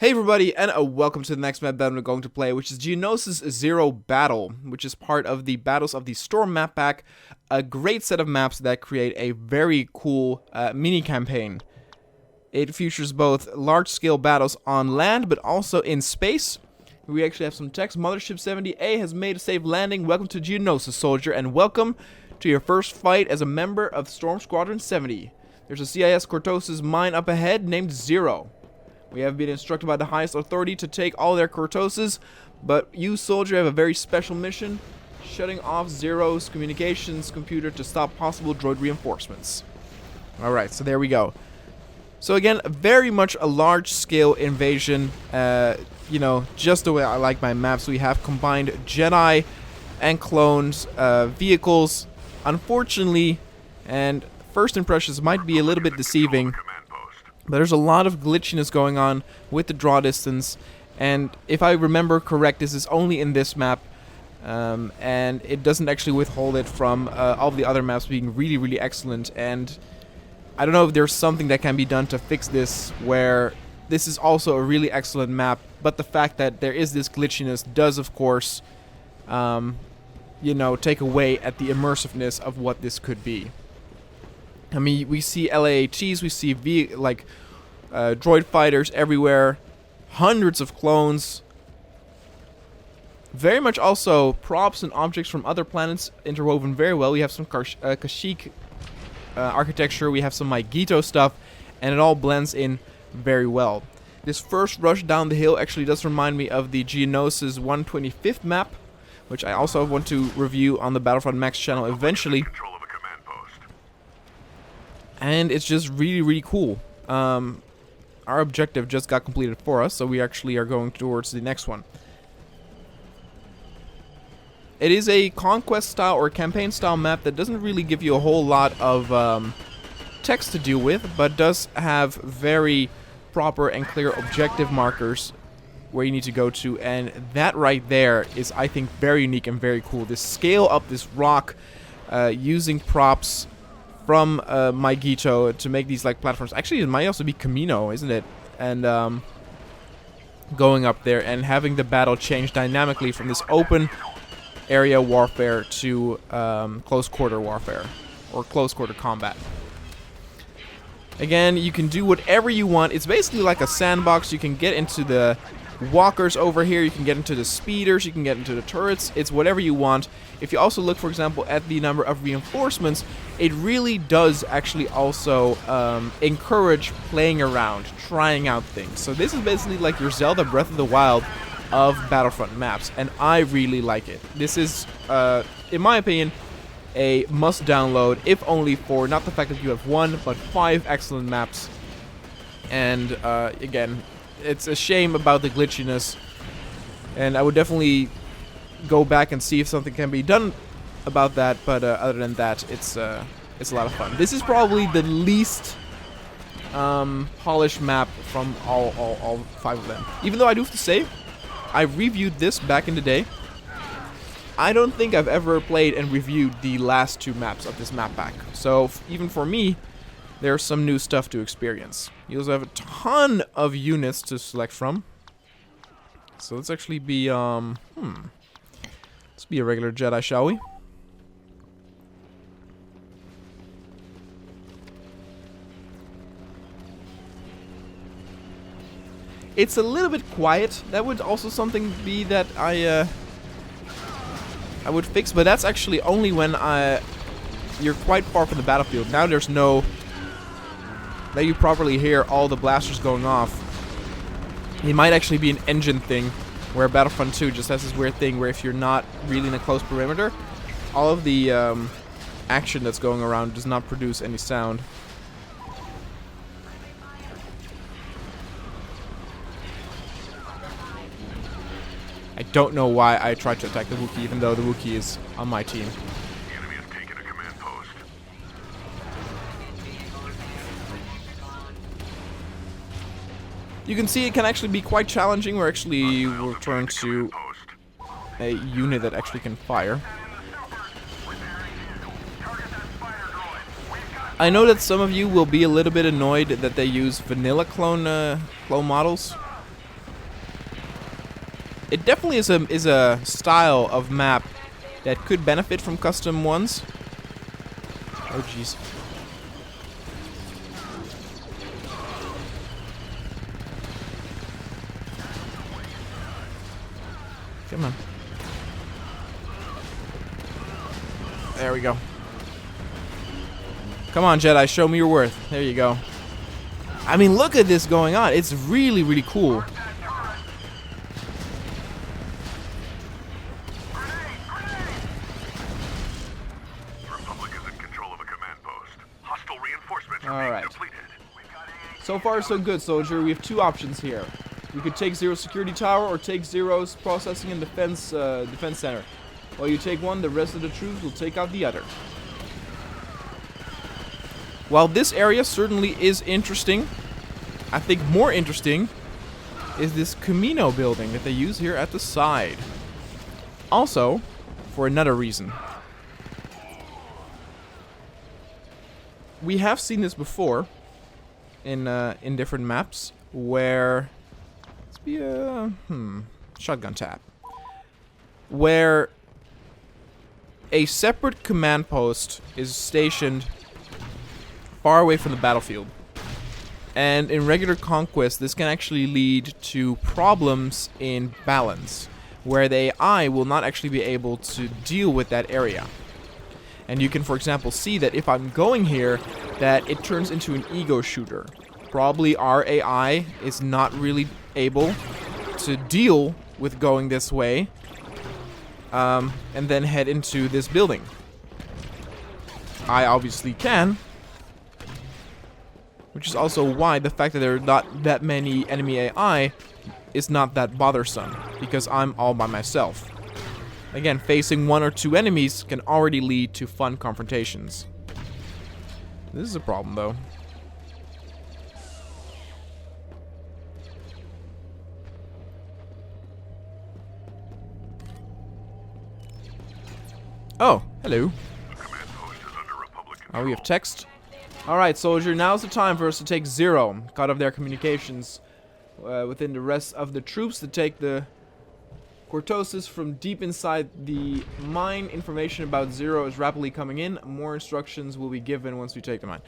Hey everybody, and welcome to the next map that we're going to play, which is Geonosis Zero Battle, which is part of the Battles of the Storm map pack, a great set of maps that create a very cool mini-campaign. It features both large-scale battles on land, but also in space. We actually have some text. Mothership 70A has made a safe landing. Welcome to Geonosis, soldier, and welcome to your first fight as a member of Storm Squadron 70. There's a CIS Cortosis mine up ahead named Zero. We have been instructed by the highest authority to take all their Cortoses, but you, soldier, have a very special mission, shutting off Zero's communications computer to stop possible droid reinforcements. Alright, so there we go. So again, very much a large-scale invasion, you know, just the way I like my maps. We have combined Jedi and clones, vehicles. Unfortunately, and first impressions might be a little bit deceiving, but there's a lot of glitchiness going on with the draw distance, and if I remember correct, this is only in this map, and it doesn't actually withhold it from all of the other maps being really, really excellent. And I don't know if there's something that can be done to fix this, where this is also a really excellent map, but the fact that there is this glitchiness does, of course, you know, take away at the immersiveness of what this could be. I mean, we see LAHTs, we see droid fighters everywhere, hundreds of clones. Very much also props and objects from other planets interwoven very well. We have some Kashyyyk architecture, we have some Maigito stuff, and it all blends in very well. This first rush down the hill actually does remind me of the Geonosis 125th map, which I also want to review on the Battlefront Max channel eventually. And it's just really, really cool. Our objective just got completed for us, so we actually are going towards the next one. It is a conquest style or campaign style map that doesn't really give you a whole lot of text to deal with, but does have very proper and clear objective markers where you need to go to, and that right there is, I think, very unique and very cool. This scale up this rock using props from Maigito to make these like platforms. Actually, it might also be Camino, isn't it? And going up there and having the battle change dynamically from this open area warfare to close quarter warfare or close quarter combat. Again, you can do whatever you want. It's basically like a sandbox. You can get into the walkers over here, you can get into the speeders, you can get into the turrets. It's whatever you want. If you also look, for example, at the number of reinforcements, it really does actually also encourage playing around, trying out things. So this is basically like your Zelda Breath of the Wild of Battlefront maps, and I really like it. This is, in my opinion, a must download, if only for not the fact that you have 1, but 5 excellent maps. And again, it's a shame about the glitchiness, and I would definitely go back and see if something can be done about that, but other than that, it's a lot of fun. This is probably the least polished map from all 5 of them. Even though I do have to say, I reviewed this back in the day. I don't think I've ever played and reviewed the last 2 maps of this map pack. So even for me, there's some new stuff to experience. You also have a ton of units to select from. So let's actually be, let's be a regular Jedi, shall we? It's a little bit quiet. That would also something be that I would fix, but that's actually only when you're quite far from the battlefield. Now there's no... Let you properly hear all the blasters going off. It might actually be an engine thing, where Battlefront 2 just has this weird thing where if you're not really in a close perimeter, all of the action that's going around does not produce any sound. I don't know why I tried to attack the Wookiee, even though the Wookiee is on my team. You can see it can actually be quite challenging. We're actually returned to a unit that actually can fire. I know that some of you will be a little bit annoyed that they use vanilla clone models. It definitely is a style of map that could benefit from custom ones. Oh jeez. Come on. There we go. Come on, Jedi, show me your worth. There you go. I mean, look at this going on. It's really, really cool. Alright. So far, so good, soldier. We have two options here. We could take Zero's security tower or take Zero's processing and defense center. While you take one, the rest of the troops will take out the other. While this area certainly is interesting, I think more interesting is this Camino building that they use here at the side. Also, for another reason. We have seen this before in different maps where let's be a shotgun tap, where a separate command post is stationed far away from the battlefield. And in regular conquest, this can actually lead to problems in balance, where the AI will not actually be able to deal with that area. And you can, for example, see that if I'm going here, that it turns into an ego shooter. Probably our AI is not really able to deal with going this way, and then head into this building. I obviously can, which is also why the fact that there are not that many enemy AI is not that bothersome, because I'm all by myself. Again, facing one or two enemies can already lead to fun confrontations. This is a problem, though. Oh, hello. Oh, we have text. Alright, soldier, now's the time for us to take Zero. Cut off their communications within the rest of the troops to take the Geonosis from deep inside the mine. Information about Zero is rapidly coming in. More instructions will be given once we take the mine.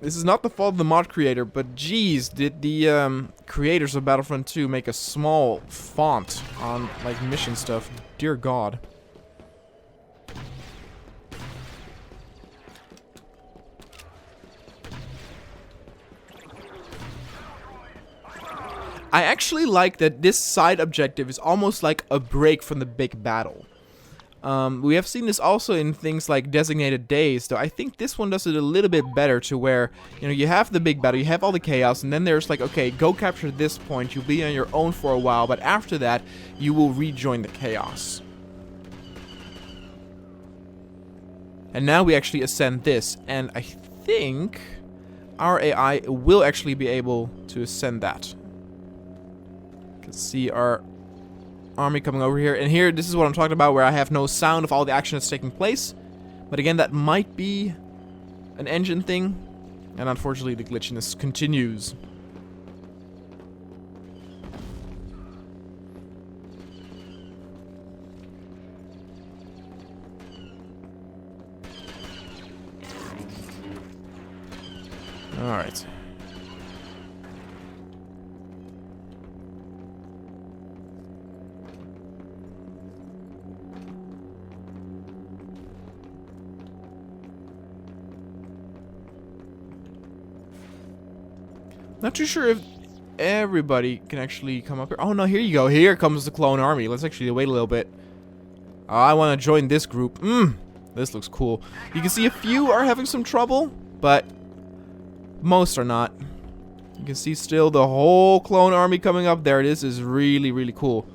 This is not the fault of the mod creator, but geez, did the creators of Battlefront 2 make a small font on like mission stuff? Dear God. I actually like that this side objective is almost like a break from the big battle. We have seen this also in things like Designated Days, though I think this one does it a little bit better, to where, you know, you have the big battle, you have all the chaos, and then there's like, okay, go capture this point, you'll be on your own for a while, but after that, you will rejoin the chaos. And now we actually ascend this, and I think our AI will actually be able to ascend that. See our army coming over here, and here, this is what I'm talking about, where I have no sound of all the action that's taking place. But again, that might be an engine thing, and unfortunately the glitchiness continues. Alright. Not too sure if everybody can actually come up here. Oh no, here you go. Here comes the clone army. Let's actually wait a little bit. I want to join this group. This looks cool. You can see a few are having some trouble, but most are not. You can see still the whole clone army coming up there. This is really, really cool.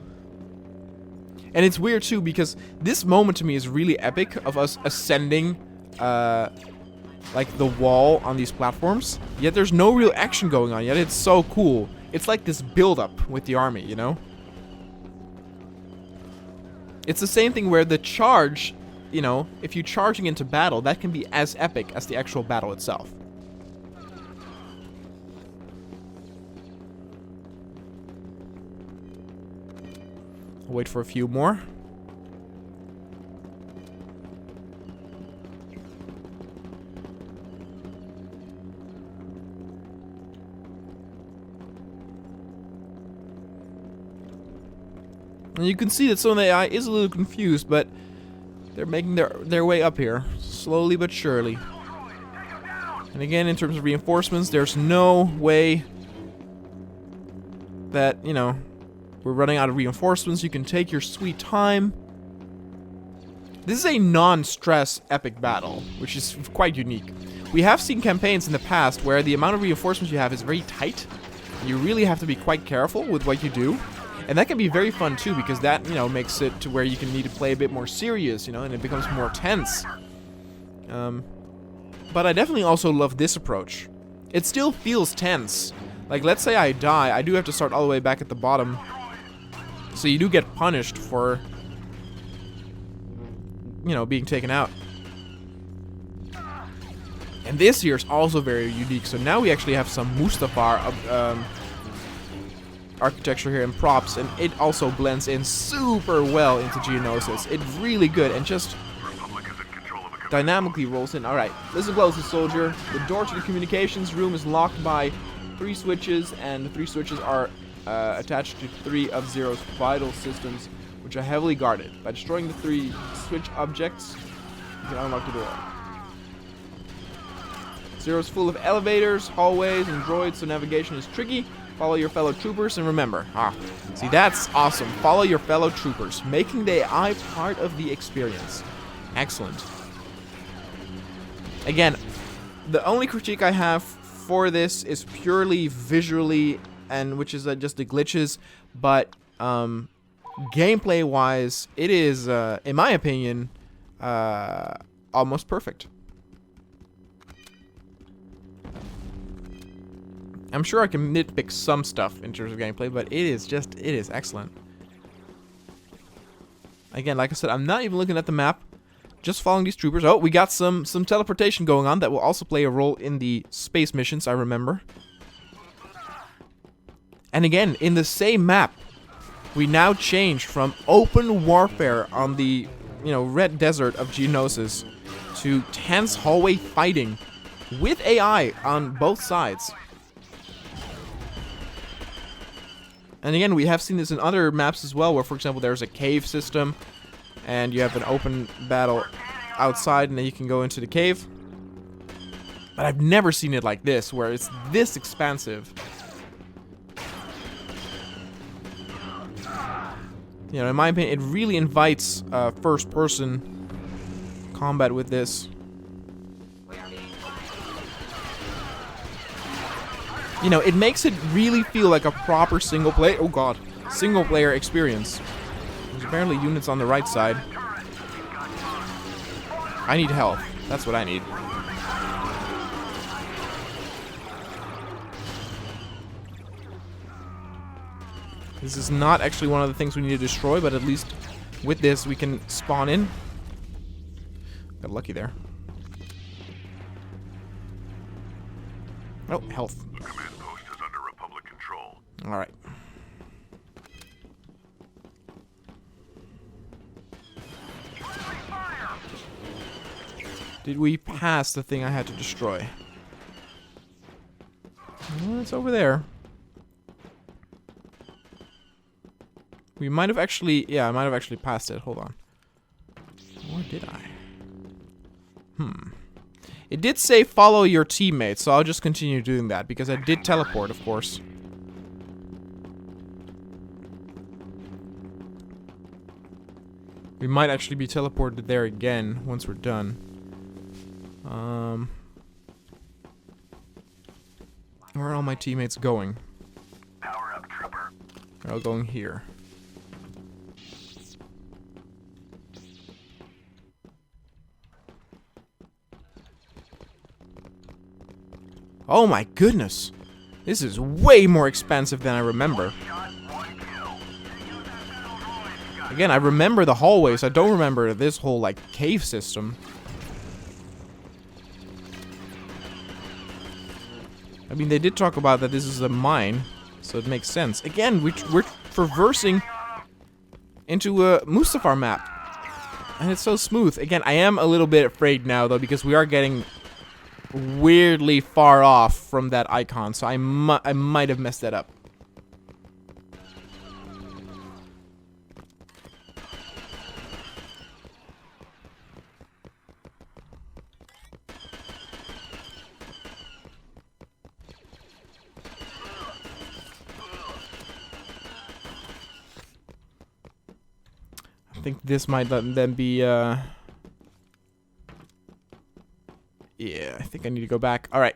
And it's weird too, because this moment to me is really epic of us ascending like the wall on these platforms, yet there's no real action going on, yet it's so cool. It's like this build-up with the army, you know? It's the same thing where the charge, you know, if you're charging into battle, that can be as epic as the actual battle itself. I'll wait for a few more. And you can see that some of the AI is a little confused, but they're making their way up here, slowly but surely. And again, in terms of reinforcements, there's no way that, you know, we're running out of reinforcements. You can take your sweet time. This is a non-stress epic battle, which is quite unique. We have seen campaigns in the past where the amount of reinforcements you have is very tight. You really have to be quite careful with what you do. And that can be very fun too, because that, you know, makes it to where you can need to play a bit more serious, you know, and it becomes more tense. But I definitely also love this approach. It still feels tense. Like, let's say I die, I do have to start all the way back at the bottom. So you do get punished for, you know, being taken out. And this here is also very unique. So now we actually have some Mustafar architecture here and props, and it also blends in super well into Geonosis. It's really good and just dynamically rolls in. Alright, listen closely, soldier. The door to the communications room is locked by 3 switches, and the 3 switches are attached to 3 of Zero's vital systems, which are heavily guarded. By destroying the 3 switch objects, you can unlock the door. Zero's full of elevators, hallways, and droids, so navigation is tricky. Follow your fellow troopers, and remember, see, that's awesome. Follow your fellow troopers, making the AI part of the experience. Excellent. Again, the only critique I have for this is purely visually, and which is just the glitches, but gameplay-wise, it is, in my opinion, almost perfect. I'm sure I can nitpick some stuff in terms of gameplay, but it is excellent. Again, like I said, I'm not even looking at the map, just following these troopers. Oh, we got some teleportation going on that will also play a role in the space missions, I remember. And again, in the same map, we now change from open warfare on the, you know, red desert of Geonosis to tense hallway fighting with AI on both sides. And again, we have seen this in other maps as well, where, for example, there's a cave system, and you have an open battle outside, and then you can go into the cave. But I've never seen it like this, where it's this expansive. You know, in my opinion, it really invites first-person combat with this. You know, it makes it really feel like a proper single-player experience. There's apparently units on the right side. I need health. That's what I need. This is not actually one of the things we need to destroy, but at least with this we can spawn in. Got lucky there. Oh, health. The command post is under Republic control. All right. Did we pass the thing I had to destroy? Well, it's over there. We might have actually... Yeah, I might have actually passed it. Hold on. Or did I? It did say follow your teammates, so I'll just continue doing that, because I did teleport, of course. We might actually be teleported there again once we're done. Where are all my teammates going? Power up, trooper. They're all going here. Oh my goodness! This is way more expansive than I remember. Again, I remember the hallways. I don't remember this whole, like, cave system. I mean, they did talk about that this is a mine, so it makes sense. Again, we're traversing into a Mustafar map. And it's so smooth. Again, I am a little bit afraid now, though, because we are getting weirdly far off from that icon, so I might have messed that up. I think this might then be, yeah, I think I need to go back. Alright.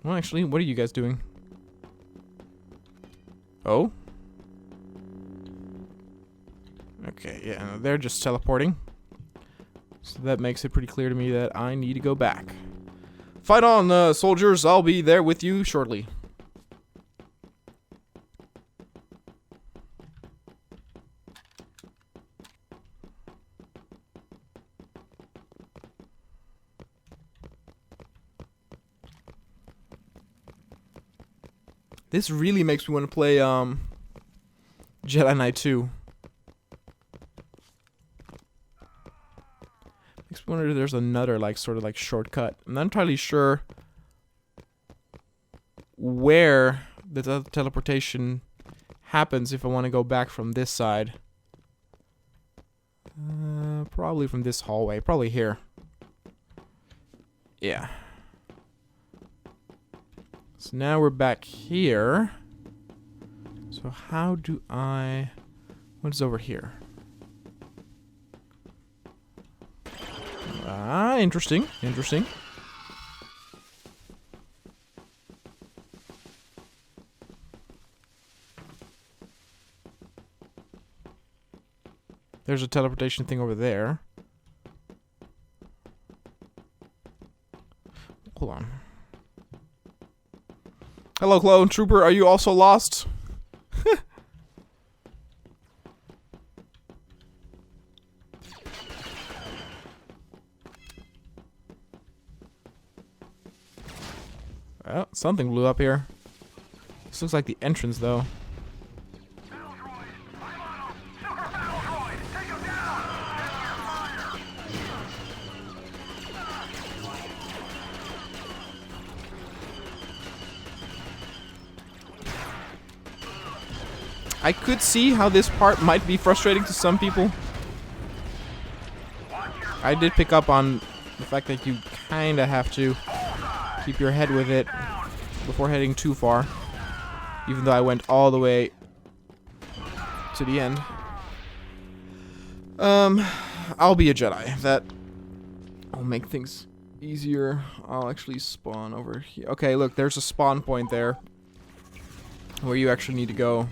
Well, actually, what are you guys doing? Oh? Okay, yeah, no, they're just teleporting. So that makes it pretty clear to me that I need to go back. Fight on, soldiers. I'll be there with you shortly. This really makes me want to play, Jedi Knight 2. Makes me wonder if there's another, like, sort of, like, shortcut. I'm not entirely sure where the teleportation happens if I want to go back from this side. Probably from this hallway. Probably here. Yeah. So now we're back here. So how do I... What is over here? Ah, interesting. Interesting. There's a teleportation thing over there. Hold on. Hello, clone trooper. Are you also lost? Well, something blew up here. This looks like the entrance, though. I could see how this part might be frustrating to some people. I did pick up on the fact that you kind of have to keep your head with it before heading too far. Even though I went all the way to the end. I'll be a Jedi. That will make things easier. I'll actually spawn over here. Okay, look, there's a spawn point there where you actually need to go.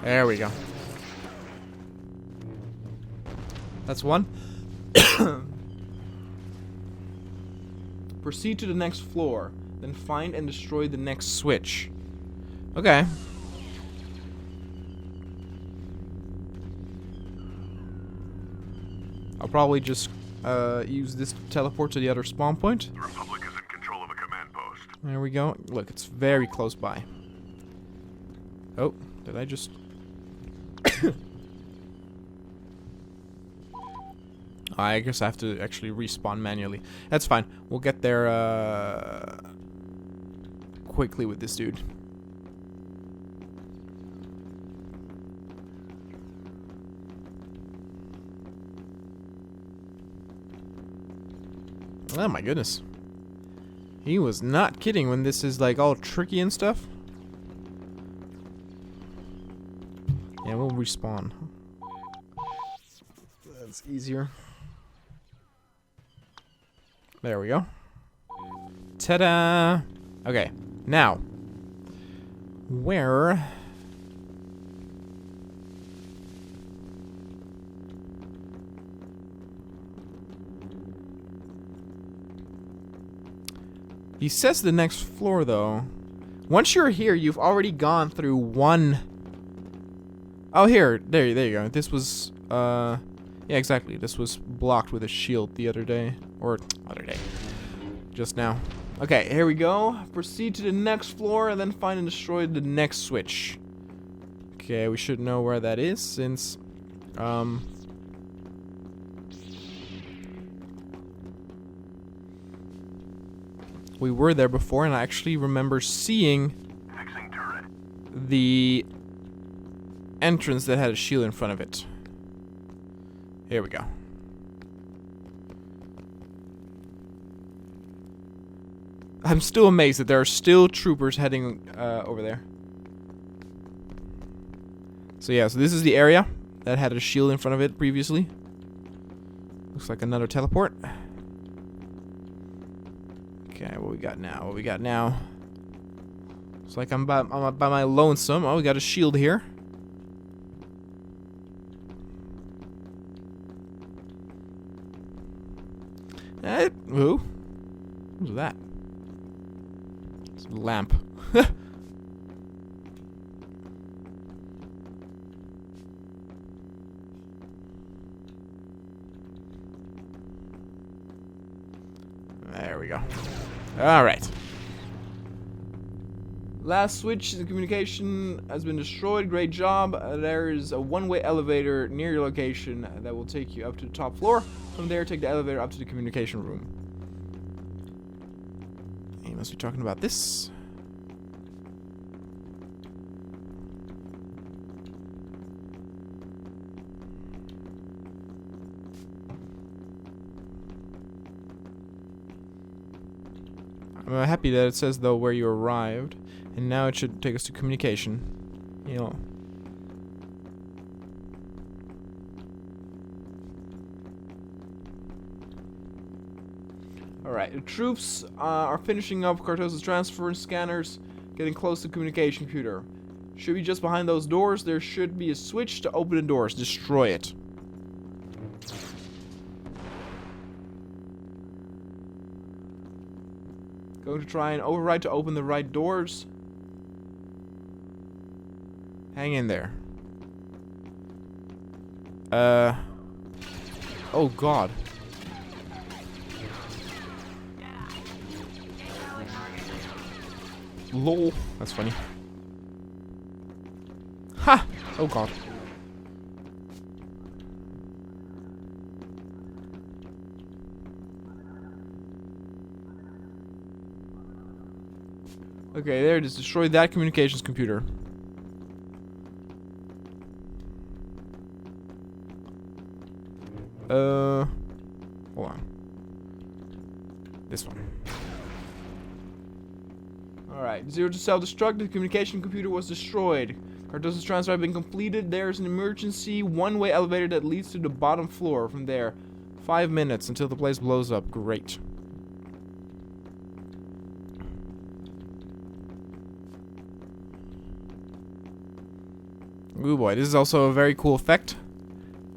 There we go. That's one. Proceed to the next floor, then find and destroy the next switch. Okay. I'll probably just use this to teleport to the other spawn point. The Republic is in control of a command post. There we go. Look, it's very close by. Oh, did I just... I guess I have to actually respawn manually. That's fine. We'll get there quickly with this dude. Oh my goodness. He was not kidding when this is like all tricky and stuff. Yeah, we'll respawn. That's easier. There we go. Ta-da! Okay, now. Where... He says the next floor, though. Once you're here, you've already gone through one... Oh, here. There you go. This was, Yeah, exactly. This was blocked with a shield the other day. Or, other day. Just now. Okay, here we go. Proceed to the next floor and then find and destroy the next switch. Okay, we should know where that is since... we were there before, and I actually remember seeing Fixing turret. the entrance that had a shield in front of it. Here we go. I'm still amazed that there are still troopers heading over there. So yeah, so this is the area that had a shield in front of it previously. Looks like another teleport. Okay, what we got now? What we got now? It's like I'm by my lonesome. Oh, we got a shield here. Ooh. What was that? It's a lamp. There we go. Alright. Last switch, the communication has been destroyed. Great job. There is a one-way elevator near your location that will take you up to the top floor. From there, take the elevator up to the communication room. You must be talking about this. I'm happy that it says, though, where you arrived. And now it should take us to communication. You know. Alright, the troops are finishing up Cartosis transfer and scanners, getting close to communication computer. Should be just behind those doors. There should be a switch to open the doors. Destroy it. Going to try and override to open the right doors. Hang in there. Oh god. Lol. That's funny. Ha! Oh god. Okay, there it is. Destroy that communications computer. Hold on. This one. Alright, 0 to self-destruct. The communication computer was destroyed. Cartosis transfer has been completed. There's an emergency one-way elevator that leads to the bottom floor. From there, 5 minutes until the place blows up. Great. Ooh boy, this is also a very cool effect.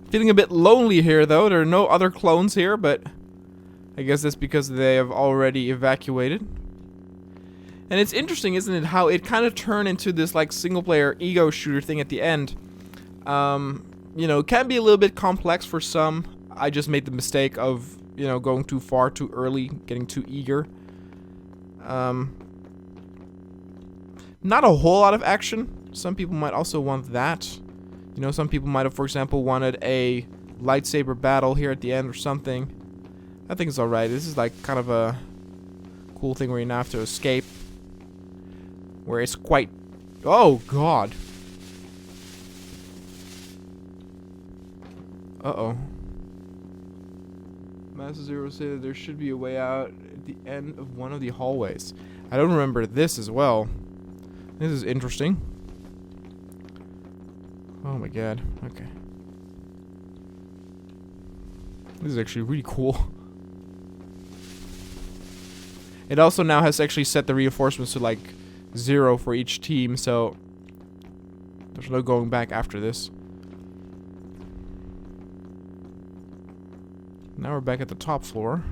Feeling a bit lonely here though. There are no other clones here, but I guess that's because they have already evacuated. And it's interesting, isn't it, how it kind of turned into this like single player ego shooter thing at the end. You know, it can be a little bit complex for some. I just made the mistake of, you know, going too far too early, getting too eager. Not a whole lot of action. Some people might also want that. You know, some people might have, for example, wanted a lightsaber battle here at the end or something. I think it's alright. This is like kind of a cool thing where you now have to escape. Where it's quite... Oh, God. Uh-oh. Master Zero said that there should be a way out at the end of one of the hallways. I don't remember this as well. This is interesting. Oh my god. Okay. This is actually really cool. It also now has actually set the reinforcements to like 0 for each team, so there's no going back after this. Now we're back at the top floor.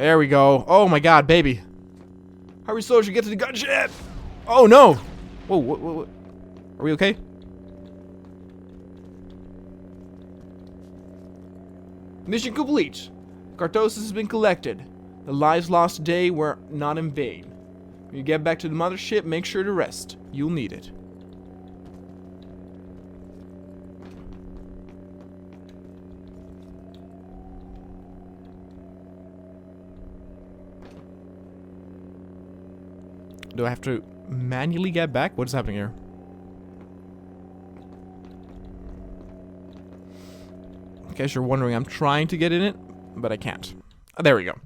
There we go. Oh my god, baby. Hurry, soldier, get to the gunship! Oh no! Whoa, what? Are we okay? Mission complete. Geonosis has been collected. The lives lost today were not in vain. When you get back to the mothership, make sure to rest. You'll need it. Do I have to manually get back? What is happening here? In case you're wondering, I'm trying to get in it, but I can't. There we go.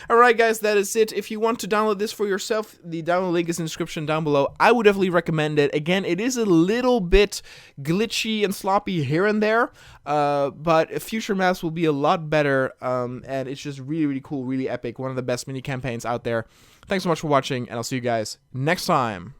Alright guys, that is it. If you want to download this for yourself, the download link is in the description down below. I would definitely recommend it. Again, it is a little bit glitchy and sloppy here and there, but future maps will be a lot better, and it's just really, really cool, really epic. One of the best mini campaigns out there. Thanks so much for watching, and I'll see you guys next time.